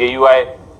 JUI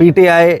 PTI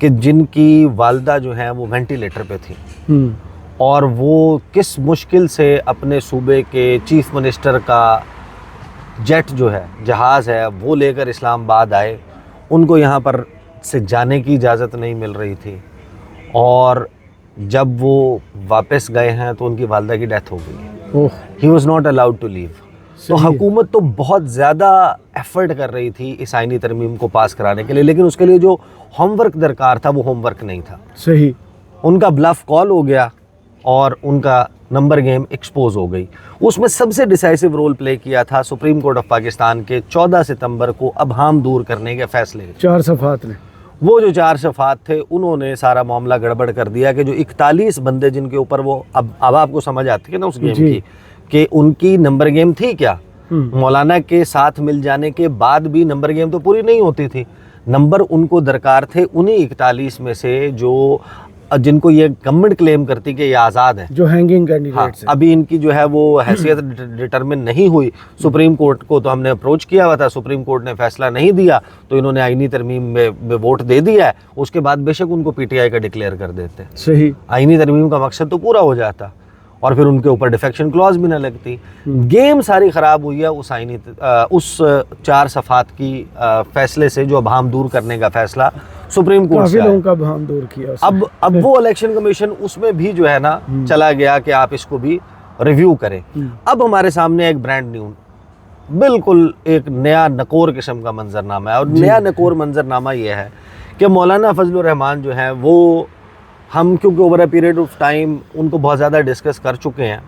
کہ جن کی والدہ جو ہیں وہ وینٹیلیٹر پہ تھیں اور وہ کس مشکل سے اپنے صوبے کے چیف منسٹر کا جیٹ جو ہے, جہاز ہے, وہ لے کر اسلام آباد آئے. ان کو یہاں پر سے جانے کی اجازت نہیں مل رہی تھی, اور جب وہ واپس گئے ہیں تو ان کی والدہ کی ڈیتھ ہو گئی. He was not allowed to leave. تو حکومت تو بہت زیادہ ایفرٹ کر رہی تھی اس آئینی ترمیم کو پاس کرانے کے لیے, لیکن اس کے لیے جو ہوم ورک درکار تھا وہ ہوم ورک نہیں تھا. صحیح. ان کا بلف کال ہو گیا اور ان کا نمبر گیم ایکسپوز ہو گئی. اس میں سب سے ڈیسائسو رول پلے کیا تھا سپریم کورٹ آف پاکستان کے 14 ستمبر کو ابہام دور کرنے کے فیصلے. 4 صفحات نے, وہ جو 4 صفحات تھے انہوں نے سارا معاملہ گڑبڑ کر دیا کہ جو 41 بندے جن کے اوپر وہ اب آپ کو سمجھ آتی ہے نا اس گیم کی کہ ان کی نمبر گیم تھی کیا. مولانا کے ساتھ مل جانے کے بعد بھی نمبر گیم تو پوری نہیں ہوتی تھی. نمبر ان کو درکار تھے انہی 41 میں سے جو جن کو یہ گورنمنٹ کلیم کرتی کہ یہ آزاد ہیں, جو ہینگنگ کینڈیڈیٹس. ابھی ان کی جو ہے وہ حیثیت ڈٹرمن نہیں ہوئی. سپریم کورٹ کو تو ہم نے اپروچ کیا ہوا تھا, سپریم کورٹ نے فیصلہ نہیں دیا تو انہوں نے آئینی ترمیم میں ووٹ دے دیا ہے. اس کے بعد بے شک ان کو پی ٹی آئی کا ڈکلیئر کر دیتے. صحیح. آئینی ترمیم کا مقصد تو پورا ہو جاتا اور پھر ان کے اوپر ڈیفیکشن کلاز بھی نہ لگتی. گیم ساری خراب ہوئی ہے اس 4 صفحات کی فیصلے سے, جو ابہام دور کرنے کا فیصلہ سپریم کورٹ سے لوگوں کا ابہام دور کیا. اب وہ الیکشن کمیشن اس میں بھی جو ہے نا چلا گیا کہ آپ اس کو بھی ریویو کریں. اب ہمارے سامنے ایک برانڈ نیو بالکل ایک نیا نکور قسم کا منظرنامہ ہے, اور نیا نکور منظرنامہ یہ ہے کہ مولانا فضل الرحمان جو ہیں وہ ہم کیونکہ over a period of time ان کو بہت زیادہ ڈسکس کر چکے ہیں.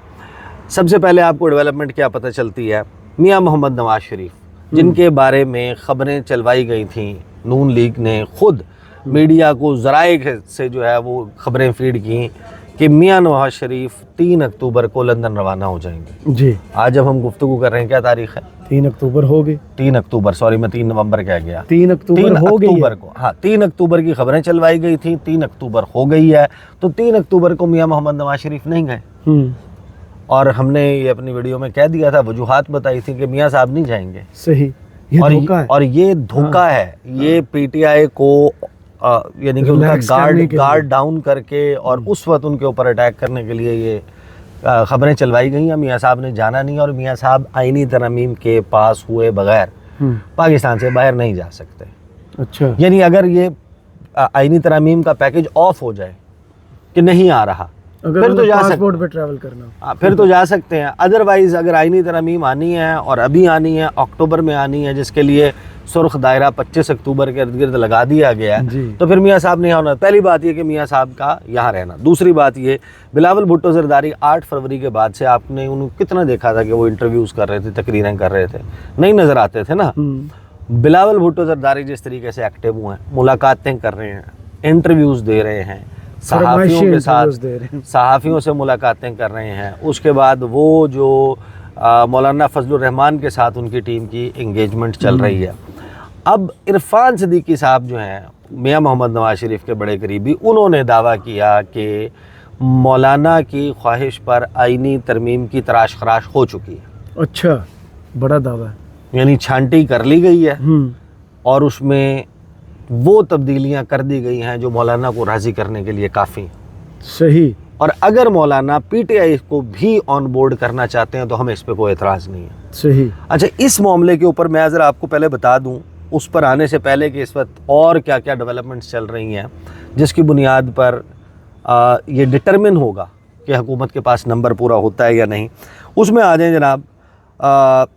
سب سے پہلے آپ کو ڈیولپمنٹ کیا پتہ چلتی ہے, میاں محمد نواز شریف جن کے بارے میں خبریں چلوائی گئی تھیں, نون لیگ نے خود میڈیا کو ذرائع سے جو ہے وہ خبریں فیڈ کی کہ میاں نواز شریف 3 اکتوبر کو لندن روانہ ہو جائیں گے. جی. آج جب ہم گفتگو کر رہے ہیں کیا تاریخ ہے؟ 3 اکتوبر ہو گئی. 3 اکتوبر, سوری میں 3 نومبر کہہ گیا. 3 اکتوبر ہو گئی کو, ہاں 3 اکتوبر کی خبریں چلوائی گئی تھیں, 3 اکتوبر ہو گئی ہے. تو 3 اکتوبر کو میاں محمد نواز شریف نہیں گئے, اور ہم نے یہ اپنی ویڈیو میں کہہ دیا تھا, وجوہات بتائی تھی کہ میاں صاحب نہیں جائیں گے. صحیح. اور یہ دھوکہ ہے, یہ پی ٹی آئی کو یعنی کہ ان کا گارڈ ڈاؤن کر کے اور اس وقت ان کے اوپر اٹیک کرنے کے لیے یہ خبریں چلوائی گئی ہیں. میاں صاحب نے جانا نہیں, اور میاں صاحب آئینی ترمیم کے پاس ہوئے بغیر پاکستان سے باہر نہیں جا سکتے. اچھا. یعنی اگر یہ آئینی ترمیم کا پیکج آف ہو جائے کہ نہیں آ رہا, پھر تو جا پاسپورٹ پہ ٹریول کرنا, پھر تو جا سکتے ہیں. ادروائز اگر آئینی ترمیم آنی ہے اور ابھی آنی ہے, اکتوبر میں آنی ہے, جس کے لیے سرخ دائرہ 25 اکتوبر کے ارد گرد لگا دیا گیا ہے, تو پھر میاں صاحب نہیں ہونا. پہلی بات یہ کہ میاں صاحب کا یہاں رہنا. دوسری بات یہ, بلاول بھٹو زرداری 8 فروری کے بعد سے آپ نے انہوں کتنا دیکھا تھا کہ وہ انٹرویوز کر رہے تھے, تقریریں کر رہے تھے, نہیں نظر آتے تھے نا. بلاول بھٹو زرداری جس طریقے سے ایکٹیو ہوئے ہیں, ملاقاتیں کر رہے ہیں, انٹرویوز دے رہے ہیں, صحافیوں کے ساتھ صحافیوں سے ملاقاتیں کر رہے ہیں. اس کے بعد وہ جو مولانا فضل الرحمان کے ساتھ ان کی ٹیم کی انگیجمنٹ چل رہی ہے. اب عرفان صدیقی صاحب جو ہیں میاں محمد نواز شریف کے بڑے قریبی, انہوں نے دعویٰ کیا کہ مولانا کی خواہش پر آئینی ترمیم کی تراش خراش ہو چکی ہے. اچھا, بڑا دعویٰ ہے. یعنی چھانٹی کر لی گئی ہے اور اس میں وہ تبدیلیاں کر دی گئی ہیں جو مولانا کو راضی کرنے کے لیے کافی ہیں. صحیح. اور اگر مولانا پی ٹی آئی کو بھی آن بورڈ کرنا چاہتے ہیں تو ہمیں اس پہ کوئی اعتراض نہیں ہے. صحیح. اچھا, اس معاملے کے اوپر میں ذرا آپ کو پہلے بتا دوں, اس پر آنے سے پہلے کہ اس وقت اور کیا کیا ڈیولپمنٹس چل رہی ہیں جس کی بنیاد پر یہ ڈٹرمن ہوگا کہ حکومت کے پاس نمبر پورا ہوتا ہے یا نہیں. اس میں آ جائیں جناب.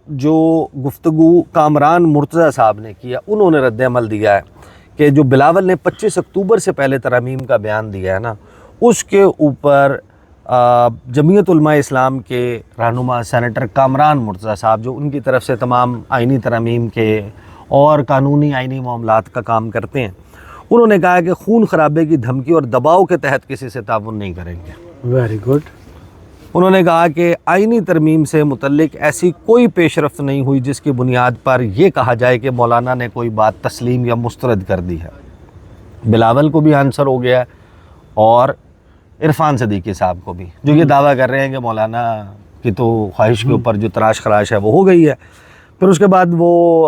جو گفتگو کامران مرتضیٰ صاحب نے کیا, انہوں نے رد عمل دیا ہے کہ جو بلاول نے 25 اکتوبر سے پہلے ترامیم کا بیان دیا ہے نا, اس کے اوپر جمعیت علماء اسلام کے رہنما سینیٹر کامران مرتضیٰ صاحب, جو ان کی طرف سے تمام آئینی ترامیم کے اور قانونی آئینی معاملات کا کام کرتے ہیں, انہوں نے کہا کہ خون خرابے کی دھمکی اور دباؤ کے تحت کسی سے تعاون نہیں کریں گے. Very good. انہوں نے کہا کہ آئینی ترمیم سے متعلق ایسی کوئی پیش رفت نہیں ہوئی جس کی بنیاد پر یہ کہا جائے کہ مولانا نے کوئی بات تسلیم یا مسترد کر دی ہے. بلاول کو بھی آنسر ہو گیا ہے اور عرفان صدیقی صاحب کو بھی, جو یہ دعویٰ کر رہے ہیں کہ مولانا کی تو خواہش کے اوپر جو تراش خراش ہے وہ ہو گئی ہے. پھر اس کے بعد وہ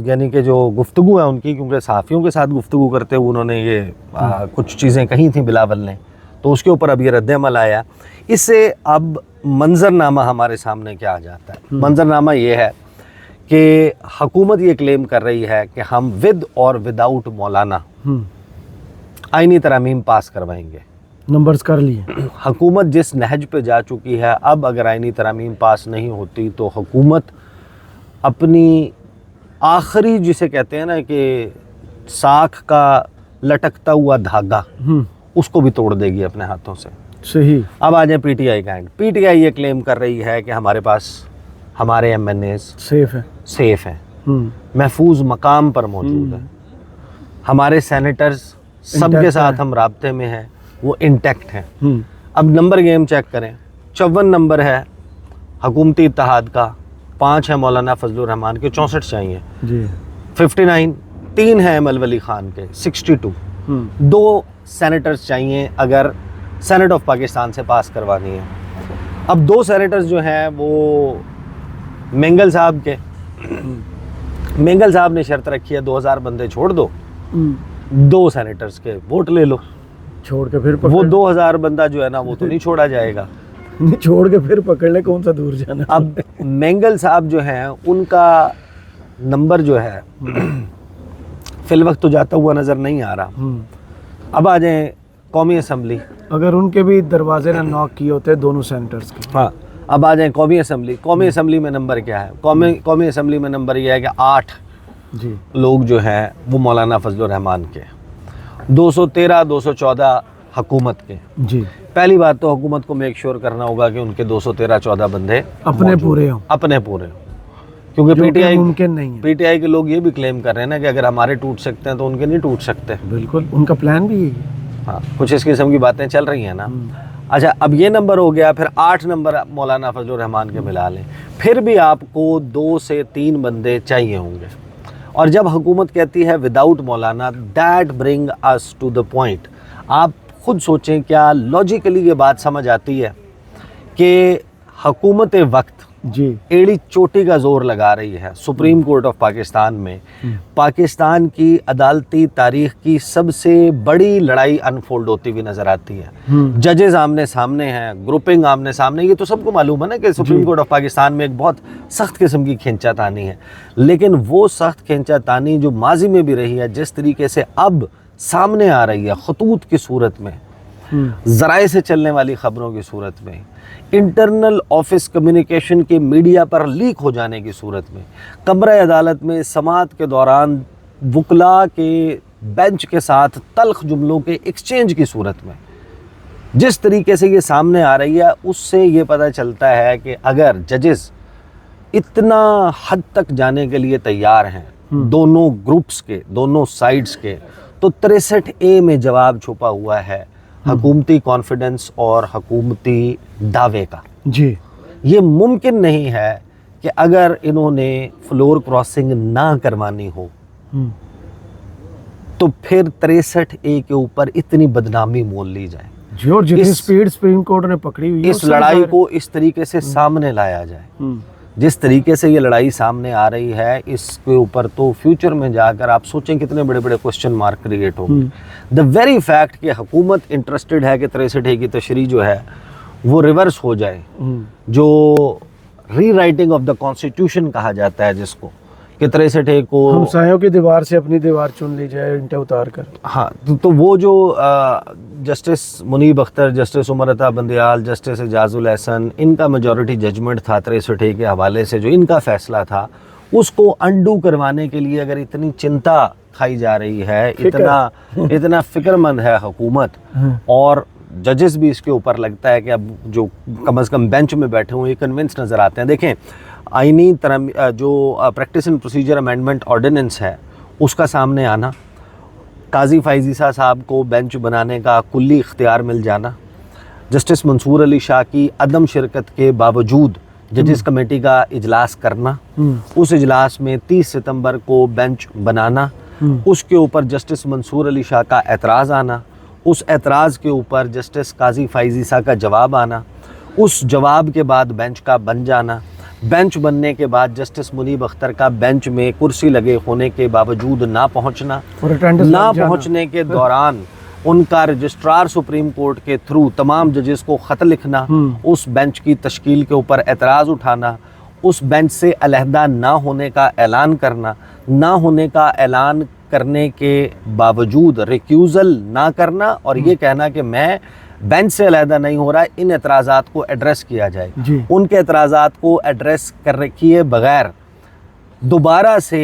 یعنی کہ جو گفتگو ہے ان کی، کیونکہ صحافیوں کے ساتھ گفتگو کرتے ہوئے انہوں نے یہ کچھ چیزیں کہی تھیں بلاول نے، تو اس کے اوپر اب یہ رد عمل آیا. اس سے اب منظرنامہ ہمارے سامنے کیا آ جاتا ہے؟ منظرنامہ یہ ہے کہ حکومت یہ کلیم کر رہی ہے کہ ہم ود اور وداؤٹ مولانا آئینی ترامیم پاس کروائیں گے. نمبرز کر لیے. حکومت جس نہج پہ جا چکی ہے، اب اگر آئینی ترامیم پاس نہیں ہوتی تو حکومت اپنی آخری، جسے کہتے ہیں نا کہ ساکھ کا لٹکتا ہوا دھاگا، اس کو بھی توڑ دے گی اپنے ہاتھوں سے. صحیح. اب آ جائیں پی ٹی آئی کا اینڈ. پی ٹی آئی یہ کلیم کر رہی ہے کہ ہمارے پاس ہمارے ایم این ایز سیف ہیں، محفوظ مقام پر موجود ہیں، ہمارے سینیٹرز سب کے ساتھ ہم رابطے میں ہیں، وہ انٹیکٹ ہیں. اب نمبر گیم چیک کریں. 54 نمبر ہے حکومتی اتحاد کا، 5 ہے مولانا فضل الرحمان کے، 64 چاہیے جی. 59 3 ہے احمد ولی خان کے، 62. 2 سینیٹرز چاہیے اگر سینٹ آف پاکستان سے پاس کروانی ہے. اب 2 سینیٹرز جو ہیں وہ مینگل صاحب کے. مینگل صاحب نے شرط رکھی ہے 2000 بندے چھوڑ دو، 2 سینیٹرز کے ووٹ لے لو. چھوڑ کے پھر وہ 2000 بندہ جو ہے نا وہ تو نہیں چھوڑا جائے گا. چھوڑ کے پھر پکڑ لے، کون سا دور جانا. اب مینگل صاحب جو ہیں ان کا نمبر جو ہے فی الوقت تو جاتا ہوا نظر نہیں آ رہا. اب آ جائیں قومی اسمبلی. اگر ان کے بھی دروازے نہ نوک کیے ہوتے دونوں سینٹرز کے. ہاں اب آ جائیں قومی اسمبلی. قومی اسمبلی میں نمبر کیا ہے؟ قومی اسمبلی میں نمبر یہ ہے کہ 8 جی لوگ جو ہیں وہ مولانا فضل الرحمان کے، 213 214 حکومت کے. جی. پہلی بات تو حکومت کو میک شور کرنا ہوگا کہ ان کے 213 14 بندے اپنے پورے ہوں، اپنے پورے ہوں. کیونکہ پی ٹی آئی ممکن نہیں ہے. پی ٹی آئی کے لوگ یہ بھی کلیم کر رہے ہیں نا کہ اگر ہمارے ٹوٹ سکتے ہیں تو ان کے نہیں ٹوٹ سکتے. بالکل، ان کا پلان بھی یہی ہے. ہاں کچھ اس قسم کی باتیں چل رہی ہیں نا. اچھا اب یہ نمبر ہو گیا، پھر 8 نمبر مولانا فضل الرحمان کے ملا لیں، پھر بھی آپ کو 2 سے 3 بندے چاہیے ہوں گے. اور جب حکومت کہتی ہے وداؤٹ مولانا، that bring us to the point. آپ خود سوچیں کیا لاجیکلی یہ بات سمجھ آتی ہے کہ حکومت وقت جی ایڑی چوٹی کا زور لگا رہی ہے سپریم کورٹ آف پاکستان میں. پاکستان کی عدالتی تاریخ کی سب سے بڑی لڑائی انفولڈ ہوتی ہوئی نظر آتی ہے. ججز آمنے سامنے ہیں، گروپنگ آمنے سامنے. یہ تو سب کو معلوم ہے نا کہ سپریم کورٹ آف پاکستان میں ایک بہت سخت قسم کی کھینچا تانی ہے. لیکن وہ سخت کھینچا تانی جو ماضی میں بھی رہی ہے، جس طریقے سے اب سامنے آ رہی ہے خطوط کی صورت میں، ذرائع سے چلنے والی خبروں کی صورت میں، انٹرنل آفس کمیونیکیشن کے میڈیا پر لیک ہو جانے کی صورت میں، کمرہ عدالت میں سماعت کے دوران وکلاء کے بینچ کے ساتھ تلخ جملوں کے ایکسچینج کی صورت میں، جس طریقے سے یہ سامنے آ رہی ہے، اس سے یہ پتہ چلتا ہے کہ اگر ججز اتنا حد تک جانے کے لیے تیار ہیں دونوں گروپس کے، دونوں سائڈز کے، تو 63A میں جواب چھپا ہوا ہے حکومتی کانفیڈنس اور حکومتی دعوے کا. جی. یہ ممکن نہیں ہے کہ اگر انہوں نے فلور کراسنگ نہ کروانی ہو تو پھر 63A کے اوپر اتنی بدنامی مول لی جائے. جی، اور جتنی سپیڈ سپریم کورٹ نے پکڑی ہوئی ہے، اس لڑائی کو اس طریقے سے سامنے لایا جائے. جس طریقے سے یہ لڑائی سامنے آ رہی ہے، اس کے اوپر تو فیوچر میں جا کر آپ سوچیں کتنے بڑے بڑے کوسچن مارک کریٹ ہوں گے. دا ویری فیکٹ کہ حکومت انٹرسٹڈ ہے کہ 63A کی تشریح جو ہے وہ ریورس ہو جائے، جو ری رائٹنگ آف دا کانسٹیٹیوشن کہا جاتا ہے، جس کو کہ 63A کو ہمسایوں کی دیوار سے اپنی دیوار چن لی جائے اینٹیں اتار کر. ہاں تو وہ جو جسٹس منیب اختر، جسٹس عمر عطا بندیال، جسٹس اعجاز الاحسن، ان کا میجورٹی ججمنٹ تھا 63A کے حوالے سے، جو ان کا فیصلہ تھا، اس کو انڈو کروانے کے لیے اگر اتنی چنتا کھائی جا رہی ہے، اتنا فکر مند ہے حکومت، اور ججز بھی اس کے اوپر لگتا ہے کہ اب جو کم از کم بینچ میں بیٹھے ہوئے کنونس نظر آتے ہیں. دیکھیں آئینی جو practice and procedure amendment ordinance ہے، اس کا سامنے آنا، قاضی فائز عیسیٰ صاحب کو بینچ بنانے کا کلی اختیار مل جانا، جسٹس منصور علی شاہ کی عدم شرکت کے باوجود ججز کمیٹی کا اجلاس کرنا، اس اجلاس میں 30 ستمبر کو بینچ بنانا، اس کے اوپر جسٹس منصور علی شاہ کا اعتراض آنا، اس اعتراض کے اوپر جسٹس قاضی فائز عیسیٰ کا جواب آنا، اس جواب کے بعد بینچ کا بن جانا، بینچ بننے کے بعد جسٹس منیب اختر کا بینچ میں کرسی لگے ہونے کے باوجود نہ پہنچنا، نہ پہنچنے کے دوران ان کا رجسٹرار سپریم کورٹ کے تھرو تمام ججز کو خط لکھنا، اس بینچ کی تشکیل کے اوپر اعتراض اٹھانا، اس بینچ سے علیحدہ نہ ہونے کا اعلان کرنا، نہ ہونے کا اعلان کرنے کے باوجود ریکیوزل نہ کرنا اور یہ کہنا کہ میں بینچ سے علیحدہ نہیں ہو رہا، ان اعتراضات کو ایڈریس کیا جائے۔ ان کے اعتراضات کو ایڈریس کیے بغیر دوبارہ سے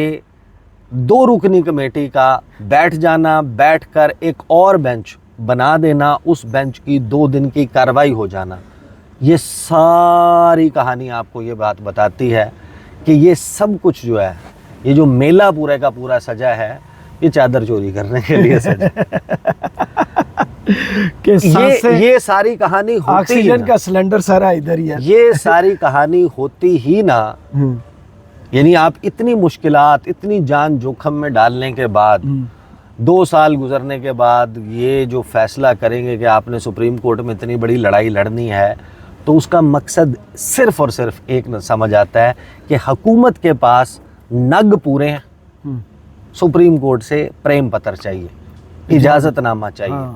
2 رکنی کمیٹی کا بیٹھ جانا، بیٹھ کر ایک اور بینچ بنا دینا، اس بینچ کی 2 دن کی کارروائی ہو جانا، یہ ساری کہانی آپ کو یہ بات بتاتی ہے کہ یہ سب کچھ جو ہے، یہ جو میلہ پورے کا پورا سجا ہے، یہ چادر چوری کرنے کے لیے سجا کہ یہ ساری کہانی ہوتی آکسیجن کا سلنڈر سارا ادھر ہی ہے، یہ ساری کہانی ہوتی ہی نہ، یعنی آپ اتنی مشکلات، اتنی جان جوخم میں ڈالنے کے بعد 2 سال گزرنے کے بعد یہ جو فیصلہ کریں گے کہ آپ نے سپریم کورٹ میں اتنی بڑی لڑائی لڑنی ہے، تو اس کا مقصد صرف اور صرف ایک سمجھ آتا ہے کہ حکومت کے پاس نگ پورے ہیں، سپریم کورٹ سے پریم پتر چاہیے، اجازت نامہ چاہیے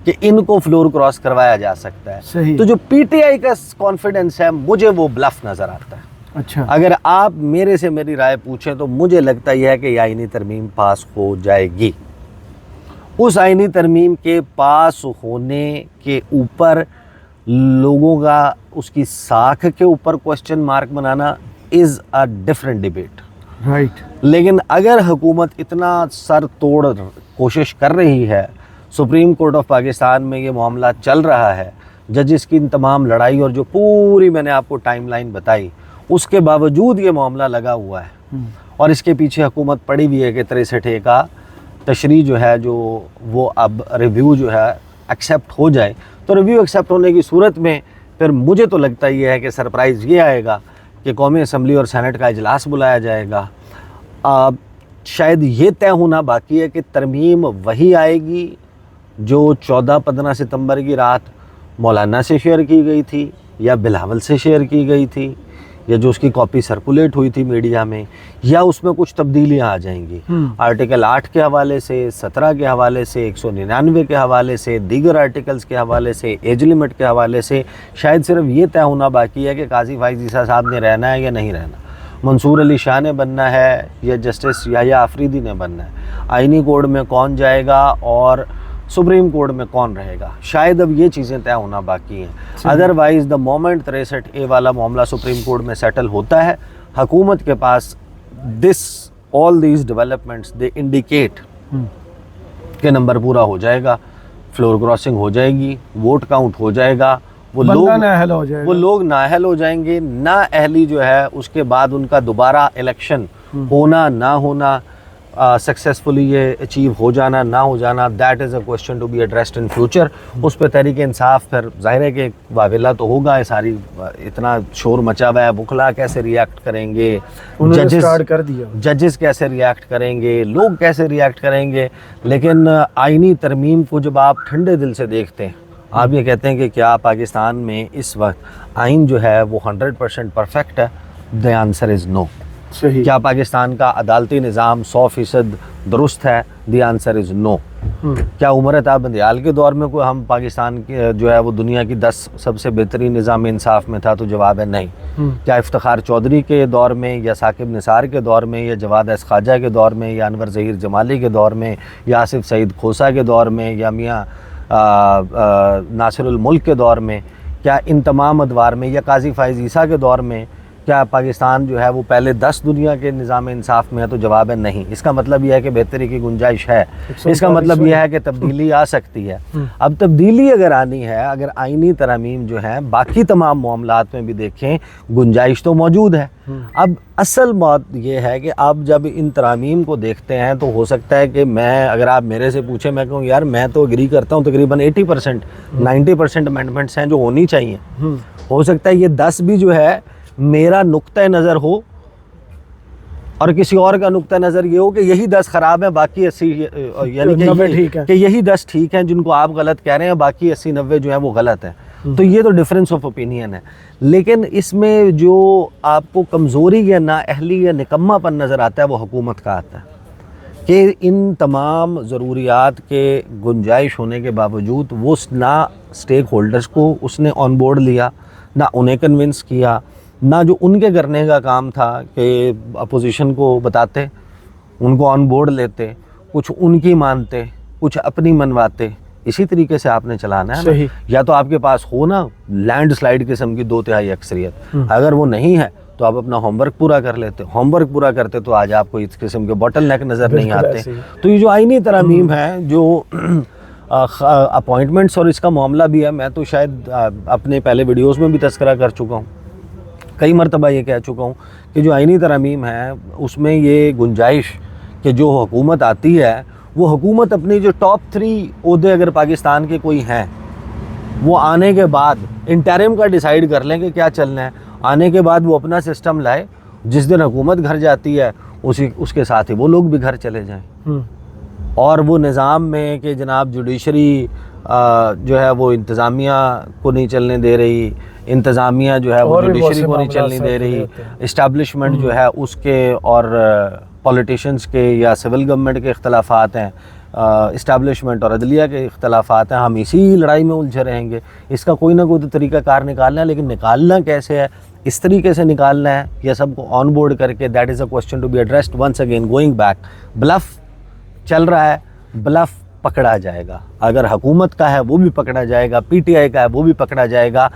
کہ ان کو فلور کراس کروایا جا سکتا ہے۔ تو جو پی ٹی آئی کا کانفیڈنس ہے، مجھے وہ بلف نظر آتا ہے۔ اچھا، اگر آپ میرے سے میری رائے پوچھیں تو مجھے لگتا یہ ہے کہ یہ آئینی ترمیم پاس ہو جائے گی۔ اس آئینی ترمیم کے پاس ہونے کے اوپر لوگوں کا اس کی ساکھ کے اوپر question mark banana is a different debate, right. لیکن اگر حکومت اتنا سر توڑ کوشش کر رہی ہے، سپریم کورٹ آف پاکستان میں یہ معاملہ چل رہا ہے، ججز کی ان تمام لڑائی اور جو پوری میں نے آپ کو ٹائم لائن بتائی، اس کے باوجود یہ معاملہ لگا ہوا ہے اور اس کے پیچھے حکومت پڑی ہوئی ہے کہ 63A کا تشریح جو ہے جو وہ اب ریویو جو ہے ایکسیپٹ ہو جائے، تو ریویو ایکسیپٹ ہونے کی صورت میں پھر مجھے تو لگتا یہ ہے کہ سرپرائز یہ آئے گا کہ قومی اسمبلی اور سینٹ کا اجلاس بلایا جائے گا۔ شاید یہ طے ہونا باقی ہے کہ ترمیم وہی آئے گی جو 14-15 ستمبر کی رات مولانا سے شیئر کی گئی تھی یا بلاول سے شیئر کی گئی تھی یا جو اس کی کاپی سرکولیٹ ہوئی تھی میڈیا میں، یا اس میں کچھ تبدیلیاں آ جائیں گی آرٹیکل 8 کے حوالے سے، 17 کے حوالے سے، 199 کے حوالے سے، دیگر آرٹیکلز کے حوالے سے، ایج لمٹ کے حوالے سے۔ شاید صرف یہ طے ہونا باقی ہے کہ قاضی فائز عیسیٰ صاحب نے رہنا ہے یا نہیں رہنا، منصور علی شاہ نے بننا ہے یا جسٹس یحییٰ آفریدی نے بننا ہے، آئینی کوڈ میں کون جائے گا اور سپریم کورٹ میں کون رہے گا، شاید اب یہ چیزیں طے ہونا باقی ہیں۔ ادروائز دا مومنٹ 63A والا معاملہ سپریم کورٹ میں سیٹل ہوتا ہے، حکومت کے پاس all these developments they indicate کہ نمبر پورا ہو جائے گا، فلور کراسنگ ہو جائے گی، ووٹ کاؤنٹ ہو جائے گا، وہ لوگ نااہل ہو جائیں گے، نا اہلی جو ہے اس کے بعد ان کا دوبارہ الیکشن ہونا نہ ہونا، سکسیسفلی یہ اچیو ہو جانا نہ ہو جانا، that is a question to be addressed in future. اس پہ تحریک انصاف پھر ظاہر ہے کہ واویلہ تو ہوگا، یہ ساری اتنا شور مچا ہوا ہے، وکلا کیسے ریئیکٹ کریں گے، ججز کیسے ریئیکٹ کریں گے، لوگ کیسے ریئیکٹ کریں گے، لیکن آئینی ترمیم کو جب آپ ٹھنڈے دل سے دیکھتے ہیں، آپ یہ کہتے ہیں کہ کیا پاکستان میں اس وقت آئین جو ہے وہ 100% پرفیکٹ ہے؟ دی آنسر از نو۔ کیا پاکستان کا عدالتی نظام 100% درست ہے؟ دی آنسر از نو۔ کیا عمر عطا بندیال کے دور میں کوئی ہم پاکستان کے جو ہے وہ دنیا کی 10 سب سے بہترین نظام انصاف میں تھا؟ تو جواب ہے نہیں۔ کیا افتخار چودھری کے دور میں یا ثاقب نثار کے دور میں یا جواد اس خواجہ کے دور میں یا انور ظہیر جمالی کے دور میں یا آصف سعید کھوسہ کے دور میں یا میاں ناصر الملک کے دور میں، کیا ان تمام ادوار میں یا قاضی فائز عیسیٰ کے دور میں کیا پاکستان جو ہے وہ پہلے 10 دنیا کے نظام انصاف میں ہے؟ تو جواب ہے نہیں۔ اس کا مطلب یہ ہے کہ بہتری کی گنجائش ہے، اس کا مطلب یہ ہے کہ تبدیلی آ سکتی ہے۔ اب تبدیلی اگر آنی ہے، اگر آئینی ترامیم جو ہیں باقی تمام معاملات میں بھی دیکھیں، گنجائش تو موجود ہے۔ اب اصل بات یہ ہے کہ آپ جب ان ترامیم کو دیکھتے ہیں تو ہو سکتا ہے کہ میں اگر آپ میرے سے پوچھیں، میں کہوں یار میں تو اگری کرتا ہوں تقریباً 80% 90% امینڈمنٹس ہیں جو ہونی چاہیے، ہو سکتا ہے یہ 10 بھی جو ہے میرا نقطہ نظر ہو اور کسی اور کا نقطہ نظر یہ ہو کہ یہی 10 خراب ہیں، باقی 80 یعنی کہ یہی 10 ٹھیک ہیں جن کو آپ غلط کہہ رہے ہیں، باقی 80-90 جو ہیں وہ غلط ہیں۔ تو یہ تو ڈفرینس آف اوپینین ہے. لیکن اس میں جو آپ کو کمزوری یا نااہلی یا نکما پن نظر آتا ہے وہ حکومت کا آتا ہے کہ ان تمام ضروریات کے گنجائش ہونے کے باوجود وہ نہ اسٹیک ہولڈرز کو اس نے آن بورڈ لیا, نہ انہیں کنونس کیا, نہ جو ان کے کرنے کا کام تھا کہ اپوزیشن کو بتاتے, ان کو آن بورڈ لیتے, کچھ ان کی مانتے, کچھ اپنی منواتے. اسی طریقے سے آپ نے چلانا ہے نا. یا تو آپ کے پاس ہو نا لینڈ سلائڈ قسم کی 2/3 اکثریت, اگر وہ نہیں ہے تو آپ اپنا ہوم ورک پورا کر لیتے. ہوم ورک پورا کرتے تو آج آپ کو اس قسم کے باٹل نیک نظر نہیں آتے. تو یہ جو آئینی ترامیم ہے, جو اپوائنٹمنٹس اور اس کا معاملہ بھی ہے, میں تو شاید اپنے پہلے ویڈیوز میں بھی تذکرہ کر چکا ہوں, کئی مرتبہ یہ کہہ چکا ہوں کہ جو آئینی ترامیم ہے اس میں یہ گنجائش کہ جو حکومت آتی ہے وہ حکومت اپنی جو ٹاپ 3 عہدے اگر پاکستان کے کوئی ہیں وہ آنے کے بعد انٹرم کا ڈیسائیڈ کر لیں کہ کیا چلنا ہے. آنے کے بعد وہ اپنا سسٹم لائے, جس دن حکومت گھر جاتی ہے اس کے ساتھ ہی وہ لوگ بھی گھر چلے جائیں. اور وہ نظام میں کہ جناب جوڈیشری جو ہے وہ انتظامیہ کو نہیں چلنے دے رہی, انتظامیہ جو ہے وہ جوڈیشری کو نہیں چلنے دے رہی, اسٹیبلشمنٹ جو ہے اس کے اور پولیٹیشنز کے یا سول گورنمنٹ کے اختلافات ہیں, اسٹیبلشمنٹ اور عدلیہ کے اختلافات ہیں, ہم اسی لڑائی میں الجھے رہیں گے. اس کا کوئی نہ کوئی تو طریقہ کار نکالنا ہے, لیکن نکالنا کیسے ہے, اس طریقے سے نکالنا ہے یا سب کو آن بورڈ کر کے, that is a question to be addressed. Once again going back, bluff چل رہا ہے, بلف پکڑا جائے گا. اگر حکومت کا ہے وہ بھی پکڑا جائے گا, پی ٹی آئی کا ہے وہ بھی پکڑا جائے گا.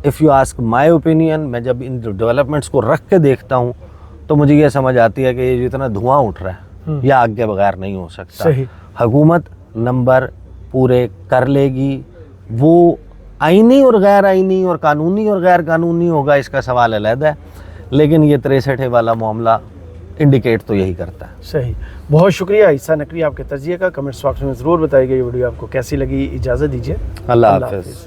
If you ask my opinion, میں جب ان ڈیولپمنٹس کو رکھ کے دیکھتا ہوں تو مجھے یہ سمجھ آتی ہے کہ یہ جتنا دھواں اٹھ رہا ہے یہ آگ کے بغیر نہیں ہو سکتا. حکومت نمبر پورے کر لے گی, وہ آئینی اور غیر آئینی اور قانونی اور غیر قانونی ہوگا اس کا سوال علیحدہ ہے, لیکن یہ 63 والا معاملہ انڈیکیٹ تو یہی کرتا ہے. صحیح. بہت شکریہ عیسیٰ نقوی آپ کے تجزیے کا. کمنٹس باکس میں ضرور بتائیے گا یہ ویڈیو آپ کو کیسی لگی. اجازت دیجیے, اللہ حافظ.